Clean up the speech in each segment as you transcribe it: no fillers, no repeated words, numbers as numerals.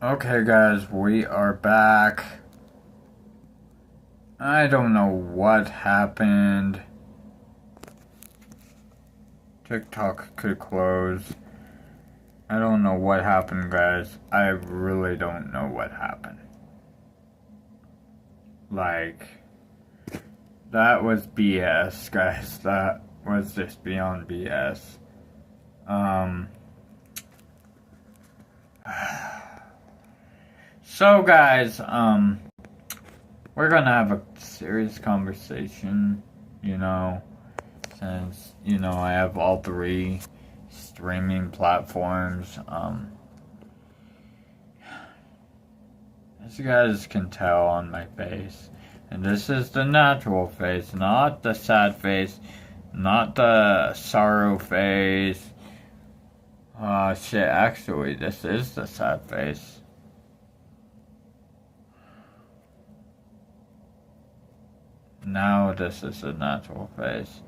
Okay, guys, we are back. I don't know what happened. TikTok could close. I don't know what happened, guys. I really don't know what happened. Like, that was BS, guys. That was just beyond BS. Um, so, guys, we're gonna have a serious conversation, you know, since, I have all three streaming platforms. As you guys can tell on my face, and this is the natural face, not the sad face, not the sorrow face. Shit, actually, this is the sad face. Now this is the natural face.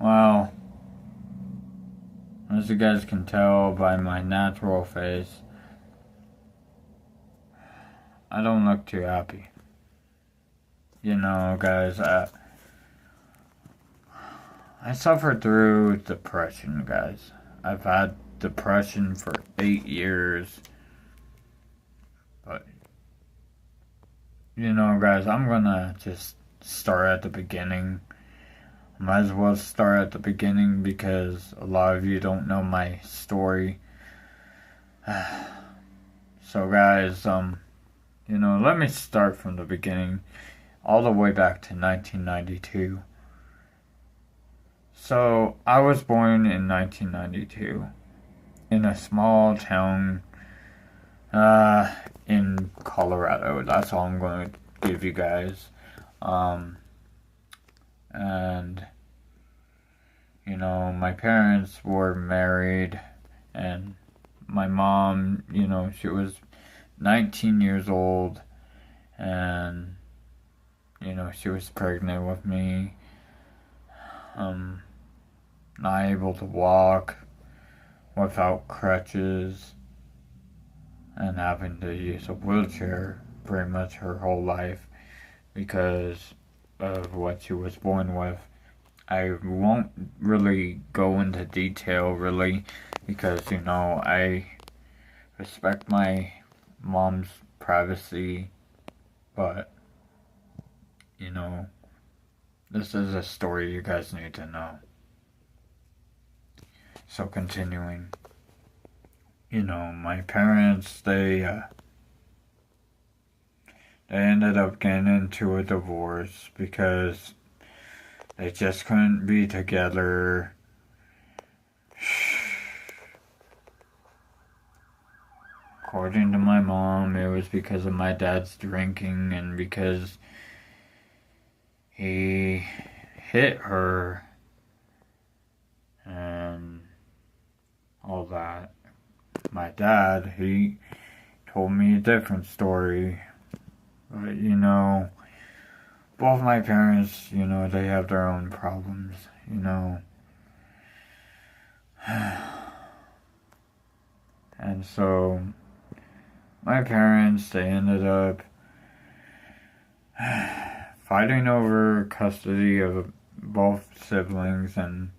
Well, as you guys can tell by my natural face, I don't look too happy. Guys, I suffered through depression, guys. I've had depression for 8 years. But, guys, I'm gonna just start at the beginning. Might as well start at the beginning because a lot of you don't know my story. So, guys, let me start from the beginning, all the way back to 1992. So, I was born in 1992 in a small town in Colorado. That's all I'm going to give you guys. And, my parents were married, and my mom, she was 19 years old, and, she was pregnant with me. Not able to walk, without crutches, and having to use a wheelchair pretty much her whole life because of what she was born with. I won't really go into detail really because I respect my mom's privacy, but this is a story you guys need to know. So continuing, my parents, they ended up getting into a divorce because they just couldn't be together. According to my mom, it was because of my dad's drinking and because he hit her and all that. My dad, he told me a different story. But, both my parents, they have their own problems, And so, my parents, they ended up fighting over custody of both siblings, and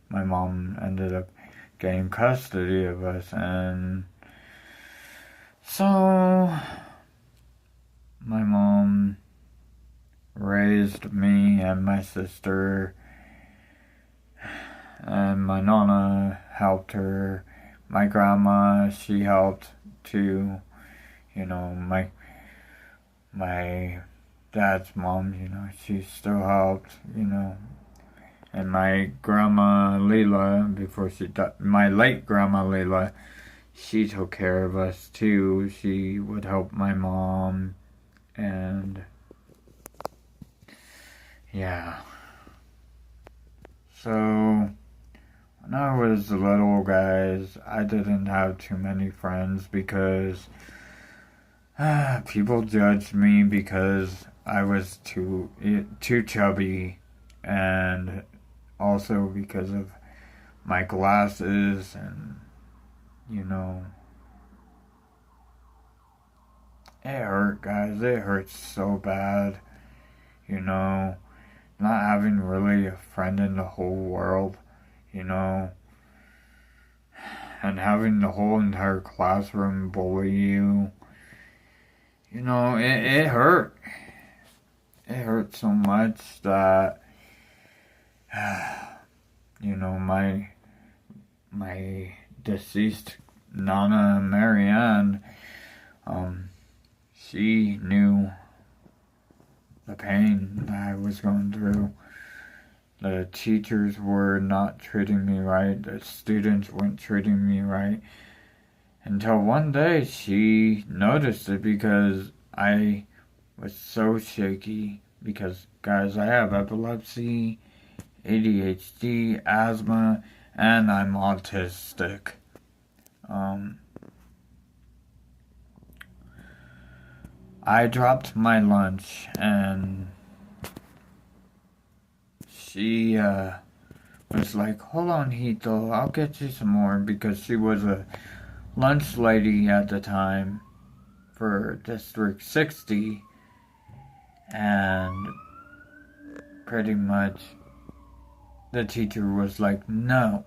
my mom ended up getting custody of us, and so my mom raised me and my sister, and my nana helped her. My grandma, she helped too. My dad's mom, she still helped, And my grandma Leila, before she died, my late grandma Leila, she took care of us too. She would help my mom, and yeah. So, when I was little, guys, I didn't have too many friends because people judged me because I was too chubby, and also because of my glasses and you know, it hurt, guys. It hurts so bad, you know, not having really a friend in the whole world, you know, and having the whole entire classroom bully you. You know, it hurt. It hurt so much that, you know, my deceased Nana Marianne, she knew the pain that I was going through. The teachers were not treating me right. The students weren't treating me right. Until one day she noticed it because I was so shaky. Because, guys, I have epilepsy, ADHD, asthma, and I'm autistic. I dropped my lunch and she was like, hold on, Hito, I'll get you some more, because she was a lunch lady at the time for District 60, and pretty much the teacher was like, no,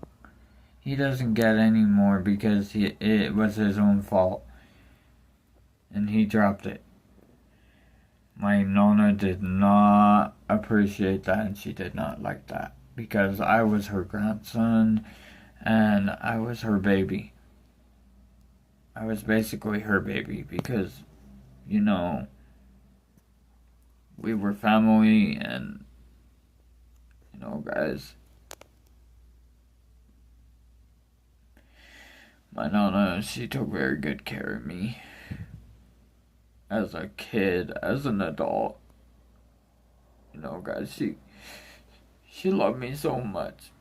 he doesn't get any more because it was his own fault, and he dropped it. My Nona did not appreciate that, and she did not like that, because I was her grandson and I was her baby. I was basically her baby because, you know, we were family, and, you know, guys, my Nana, she took very good care of me. As a kid, as an adult. You know, guys, she loved me so much.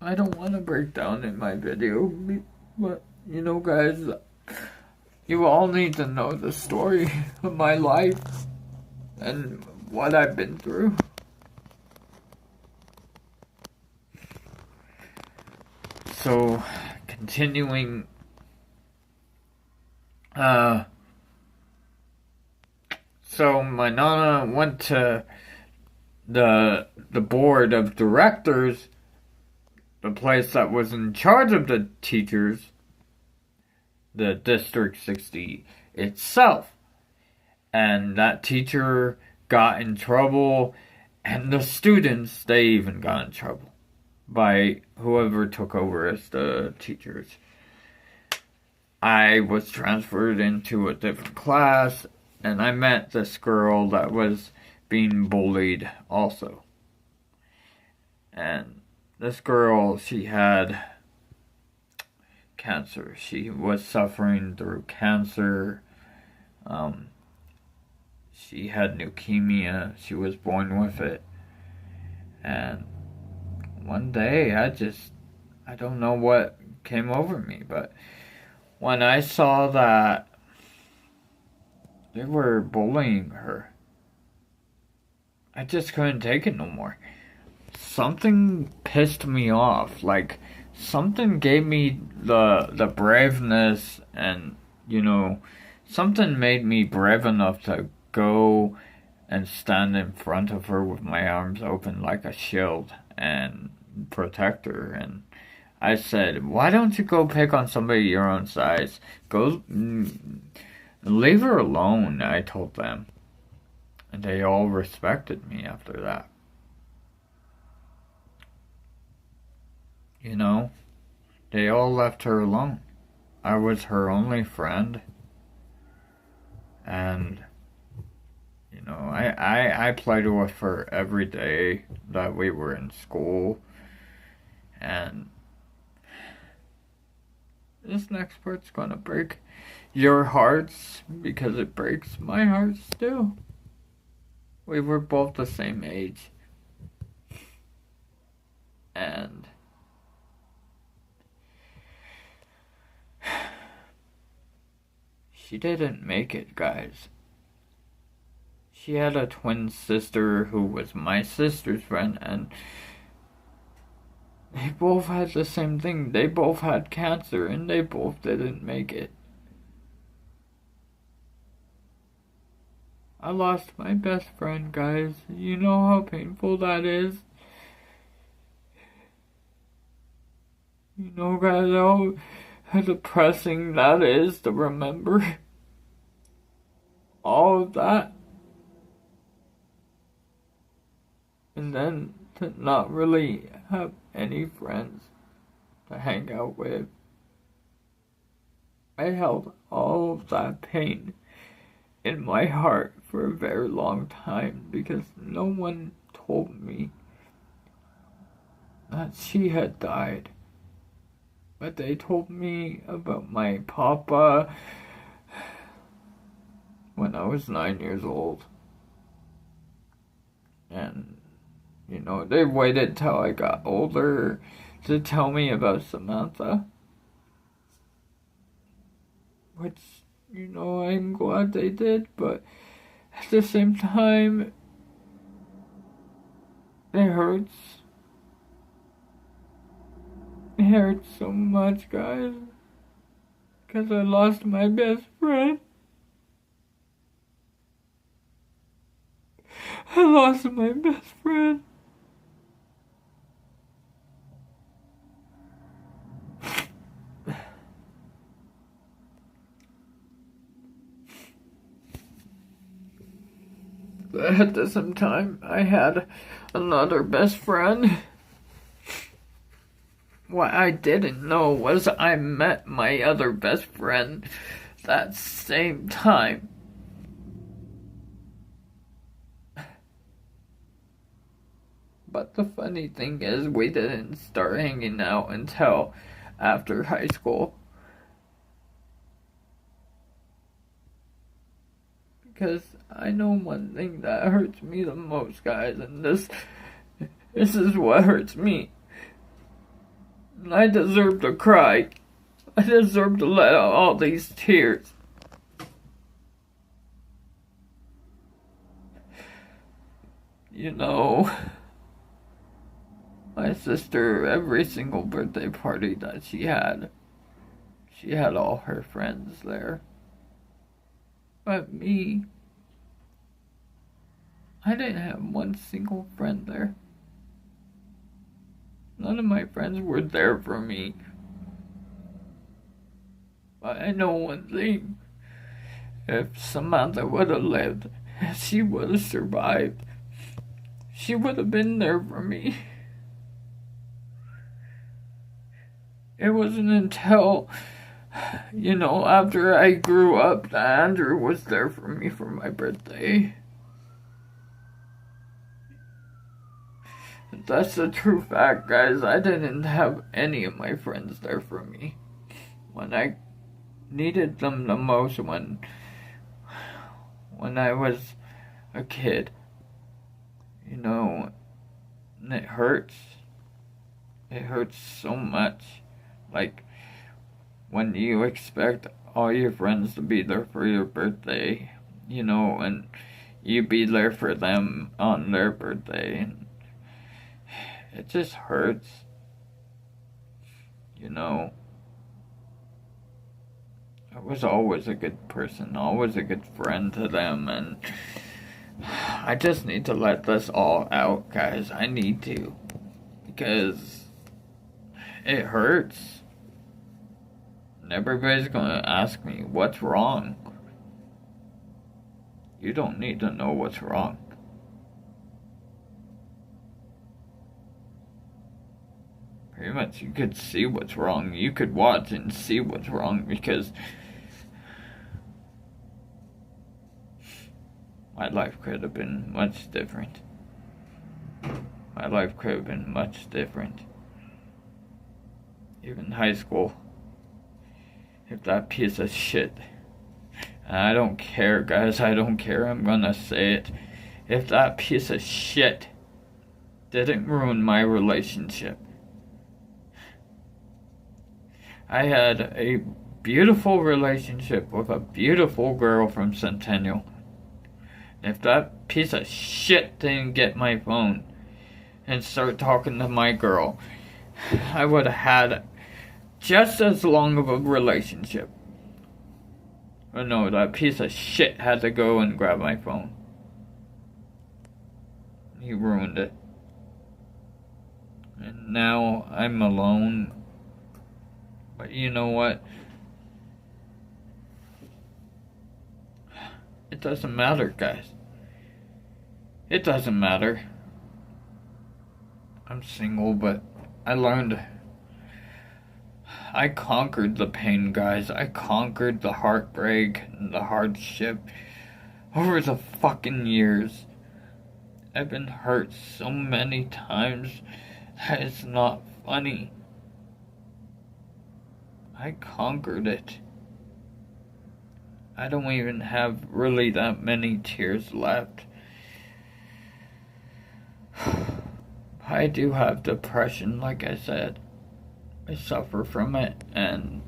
I don't want to break down in my video, but, you know, guys, you all need to know the story of my life and what I've been through. So, continuing, so my Nana went to the board of directors, the place that was in charge of the teachers, the District 60 itself. And that teacher got in trouble, and the students, they even got in trouble by whoever took over as the teachers. I was transferred into a different class, and I met this girl that was being bullied also. And this girl, she had cancer. She was suffering through cancer. She had leukemia. She was born with it. And one day, I don't know what came over me, but when I saw that they were bullying her, I just couldn't take it no more. Something pissed me off. Like, something gave me the braveness, and, you know, something made me brave enough to go and stand in front of her with my arms open like a shield and protect her. And I said, why don't you go pick on somebody your own size? Go, leave her alone, I told them. And they all respected me after that. You know, they all left her alone. I was her only friend. And, you know, I played with her every day that we were in school. And this next part's gonna break your hearts because it breaks my heart too. We were both the same age. And she didn't make it, guys. She had a twin sister who was my sister's friend, and They both had the same thing. They both had cancer and they both didn't make it. I lost my best friend, guys. You know how painful that is? You know, guys, how depressing that is to remember all of that. And then to not really have any friends to hang out with. I held all of that pain in my heart for a very long time because no one told me that she had died. But they told me about my papa when I was 9 years old. And, you know, they waited till I got older to tell me about Samantha. Which, you know, I'm glad they did, but at the same time, it hurts. It hurts so much, guys. Because I lost my best friend. I lost my best friend. But at the same time, I had another best friend. What I didn't know was I met my other best friend that same time. But the funny thing is, we didn't start hanging out until after high school. Because I know one thing that hurts me the most, guys, and this is what hurts me. I deserve to cry. I deserve to let out all these tears. You know, my sister, every single birthday party that she had all her friends there. But me, I didn't have one single friend there. None of my friends were there for me. But I know one thing. If Samantha would have lived, if she would have survived, she would have been there for me. It wasn't until, you know, after I grew up that Andrew was there for me for my birthday. That's the true fact, guys. I didn't have any of my friends there for me when I needed them the most, when I was a kid. You know, and it hurts. It hurts so much. Like, when you expect all your friends to be there for your birthday, you know, and you be there for them on their birthday, and it just hurts, you know. I was always a good person, always a good friend to them, and I just need to let this all out, guys. I need to, because it hurts. And everybody's gonna ask me, what's wrong? You don't need to know what's wrong. Pretty much you could see what's wrong. You could watch and see what's wrong, because my life could have been much different. My life could have been much different. Even high school. If that piece of shit, and I don't care, guys, I don't care, I'm gonna say it. If that piece of shit didn't ruin my relationship. I had a beautiful relationship with a beautiful girl from Centennial. If that piece of shit didn't get my phone and start talking to my girl I would have had just as long of a relationship. But no, that piece of shit had to go and grab my phone. He ruined it. And now I'm alone. But you know what? It doesn't matter, guys. It doesn't matter. I'm single, but I learned. I conquered the pain, guys. I conquered the heartbreak and the hardship over the fucking years. I've been hurt so many times that it's not funny. I conquered it. I don't even have really that many tears left. I do have depression, like I said. I suffer from it, and,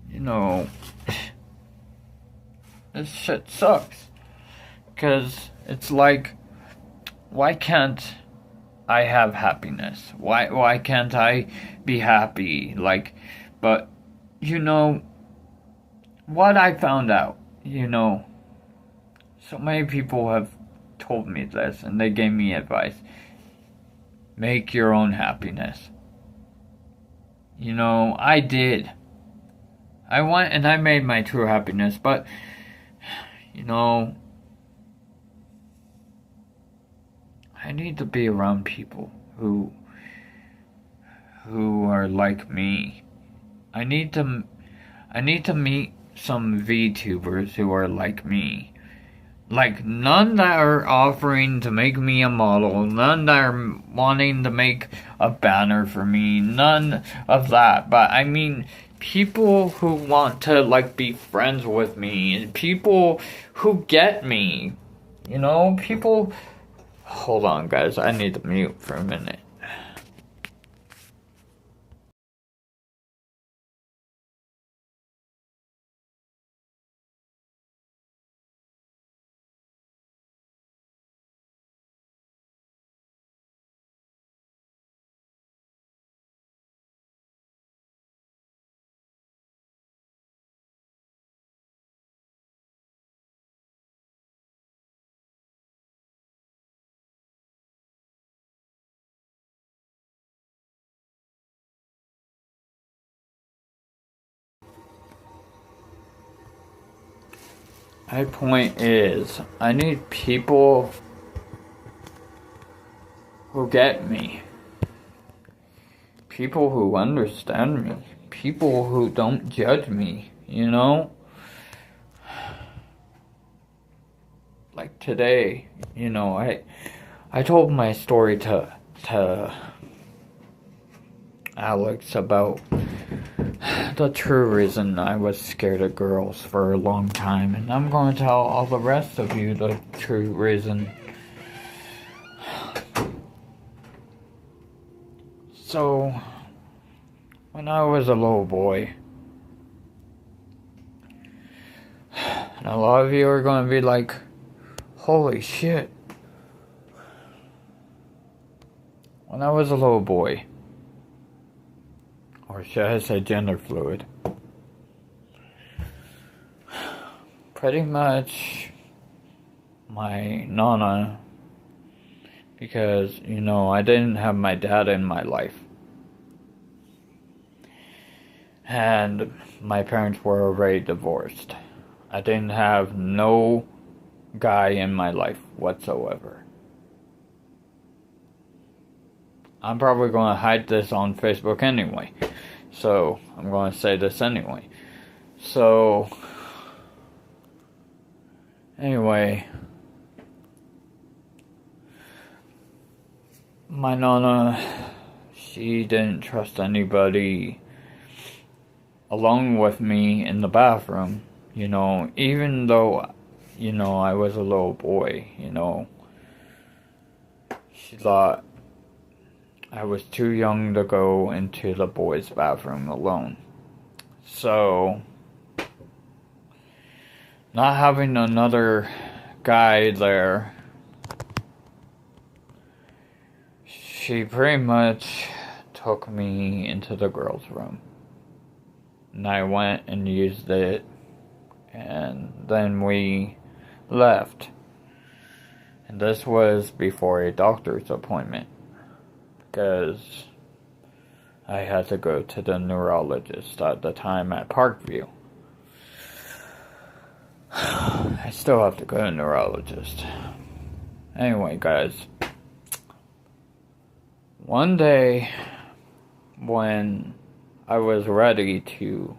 you know, this shit sucks. Because it's like, why can't I have happiness? Why can't I be happy? Like, but, you know, what I found out, you know, so many people have told me this, and they gave me advice. Make your own happiness. You know, I did. I went and I made my true happiness, but, you know, I need to be around people who are like me. I need to meet some VTubers who are like me. Like, none that are offering to make me a model, none that are wanting to make a banner for me, none of that. But I mean, people who want to, like, be friends with me, and people who get me, you know, people. Hold on, guys, I need to mute for a minute. My point is, I need people who get me. People who understand me. People who don't judge me, you know? Like today, you know, I told my story to Alex about the true reason I was scared of girls for a long time, and I'm going to tell all the rest of you the true reason. So, when I was a little boy, and a lot of you are going to be like, holy shit. When I was a little boy, or should I say gender fluid, pretty much my nana, because, you know, I didn't have my dad in my life. And my parents were already divorced. I didn't have no guy in my life whatsoever. I'm probably going to hide this on Facebook anyway. So, I'm going to say this anyway. So, anyway, my nana, she didn't trust anybody alone with me in the bathroom, you know, even though, you know, I was a little boy, you know. She thought I was too young to go into the boys' bathroom alone. So, not having another guy there, she pretty much took me into the girls' room. And I went and used it, and then we left. And this was before a doctor's appointment, because I had to go to the neurologist at the time at Parkview. I still have to go to a neurologist. Anyway, guys, one day when I was ready to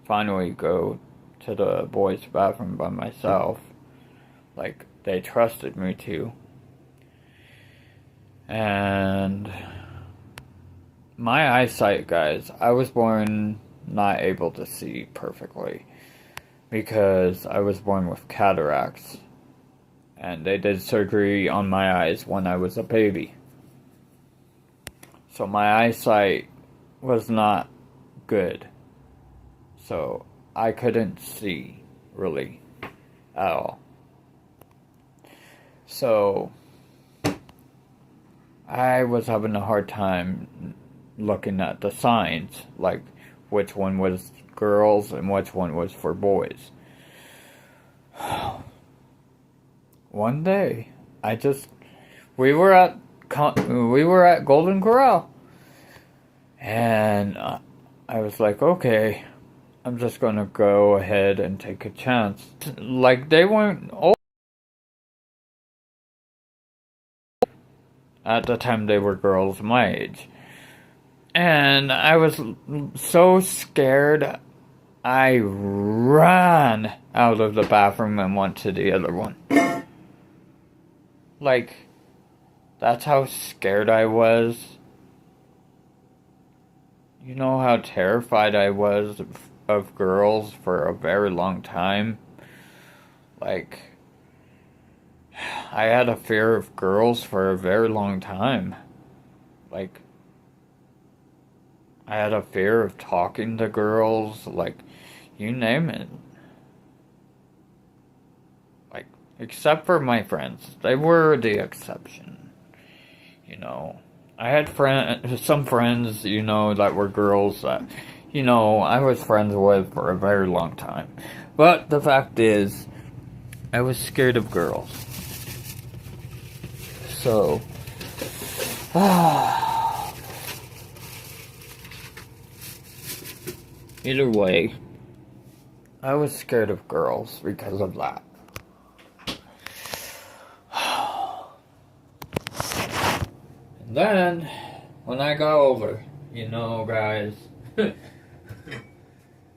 finally go to the boys' bathroom by myself, like they trusted me to, and my eyesight, guys, I was born not able to see perfectly because I was born with cataracts, and they did surgery on my eyes when I was a baby. So my eyesight was not good, so I couldn't see really at all. So I was having a hard time looking at the signs, like which one was girls and which one was for boys. One day, we were at Golden Corral, and I was like, okay, I'm just gonna go ahead and take a chance. Like, they weren't old. At the time, they were girls my age. And I was so scared, I ran out of the bathroom and went to the other one. Like, that's how scared I was. You know how terrified I was of girls for a very long time? Like, I had a fear of girls for a very long time. Like, I had a fear of talking to girls, like, you name it. Like, except for my friends. They were the exception. You know, I had some friends, you know, that were girls that, you know, I was friends with for a very long time. But the fact is, I was scared of girls. So, either way, I was scared of girls because of that. And then, when I got older, you know, guys,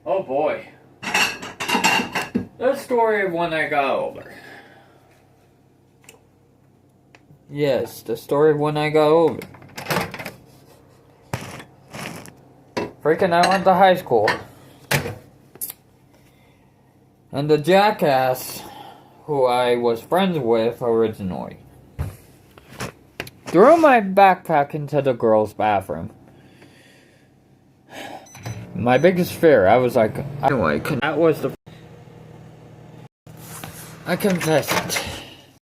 oh boy, the story of when I got older. Yes, the story of when I got older. Freaking, I went to high school. And the jackass who I was friends with originally threw my backpack into the girls' bathroom. My biggest fear, I was like, anyway, that was the... I confess it.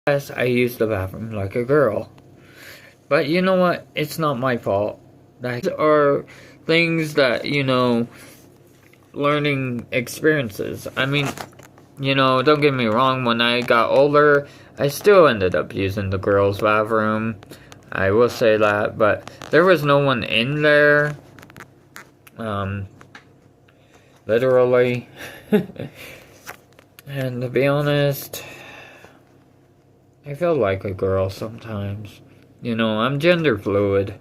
Yes, I used the bathroom like a girl. But you know what? It's not my fault. That are things that, you know, learning experiences. I mean, you know, don't get me wrong, when I got older, I still ended up using the girls' bathroom. I will say that, but there was no one in there. Literally. And to be honest, I feel like a girl sometimes. You know, I'm gender fluid.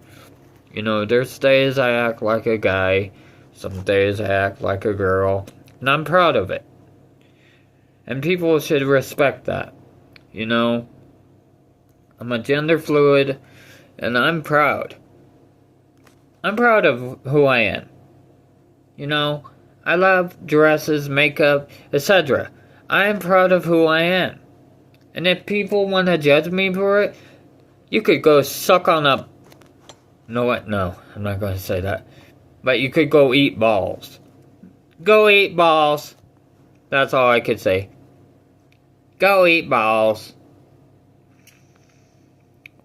You know, there's days I act like a guy, some days I act like a girl, and I'm proud of it. And people should respect that. You know, I'm a gender fluid, and I'm proud. I'm proud of who I am. You know, I love dresses, makeup, etc. I am proud of who I am. And if people want to judge me for it, you could go suck on a... No, what? No, I'm not going to say that. But you could go eat balls. Go eat balls. That's all I could say. Go eat balls.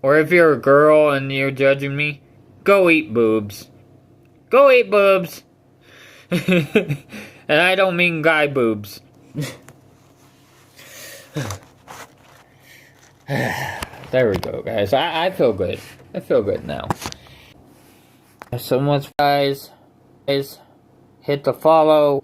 Or if you're a girl and you're judging me, go eat boobs. Go eat boobs. And I don't mean guy boobs. There we go, guys. I feel good. I feel good now. So much, guys, hit the follow,